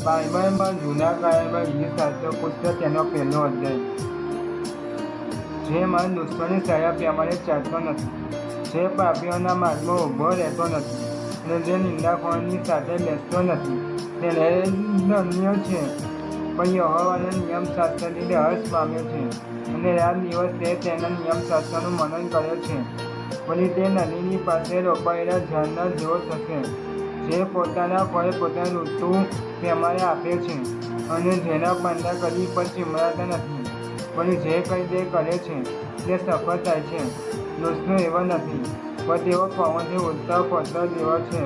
બાઇબલમાં જૂના કાળમાં ગીતશાસ્ત્ર પુસ્તક તેનો પહેલો અધ્યાય. જે મન દુશ્મનની સલાહ પ્રમાણે ચાલતો નથી, જે પાપીઓના માર્ગમાં ઊભો રહેતો નથી અને જે નિંદાખોરોની સાથે બેસતો નથી, તે ધન્ય છે. પણ યહોવાના નિયમશાસ્ત્રથી હર્ષ પામે છે અને રાત દિવસ તે તેના નિયમશાસ્ત્રનું મનન કરે છે. વળી તે નદીની પાસે રોપાયેલા ઝાડના જેવો થશે, જે પોતાના ફળ પોતાની ઋતુ પ્રમાણે આપે છે અને જેના પાંદડા કદી પણ ચીમળાતા નથી. વળી જે કંઈ તે કરે છે તે સફળ થાય છે. દોષનો એવો નથી, પણ તેઓ પવનથી ઉડતા પથ્થર જેવા છે.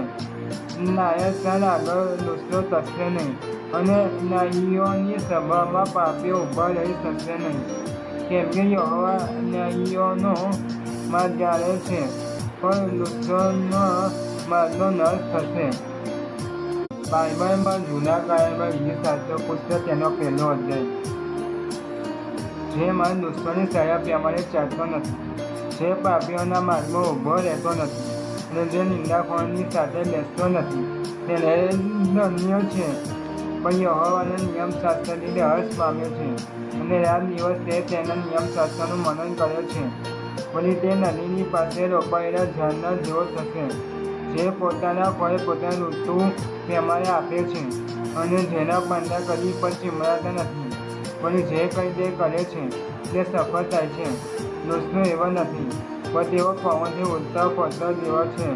ન્યાયસ્થાન આગળ દોષનો ટકશે નહીં અને ન્યાયીઓની સભામાં પાપીઓ ઊભા રહી શકશે નહીં. કેમ કે યહોવા ન્યાયીઓનો માર્ગ જાણે છે, પણ દુષ્ટોના માર્ગનો નાશ થશે. બાઇબલમાં જૂના કાળમાં ગીતશાસ્ત્ર પુસ્તક તેનો પહેલો અધ્યાય. જે મન દુશ્મનની સલાહ પ્રમાણે ચાલતો નથી, જે પાપીઓના માર્ગમાં ઊભો રહેતો નથી અને જે નિંદાખોરોની સાથે બેસતો નથી, તે ધન્ય છે. પણ યહોવાના નિયમશાસ્ત્રથી હર્ષ પામે છે અને રાત દિવસ તે તેના નિયમશાસ્ત્રનું મનન કરે છે. વળી તે નદીની પાસે રોપાયેલા ઝાડના જેવો થશે, જે પોતાના ફળ પોતાની ઋતુ પ્રમાણે આપે છે અને જેના પાંદડા કદી પણ ચીમળાતા નથી. વળી જે કંઈ તે કરે છે તે સફળ થાય છે. દોષનો એવો નથી, પણ તેઓ પવનથી ઉડતા પથ્થર જેવા છે.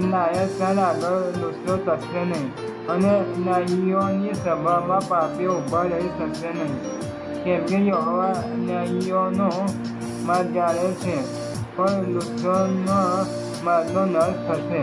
ન્યાયસ્થાન આગળ દોષનો ટકશે નહીં અને ન્યાયીઓની સભામાં પાપીઓ ઊભા રહી શકશે નહીં. કેમ કે યહોવા ન્યાયીઓનો માર્ગ જાણે છે, પણ દુષ્ટોના માર્ગનો નાશ થશે.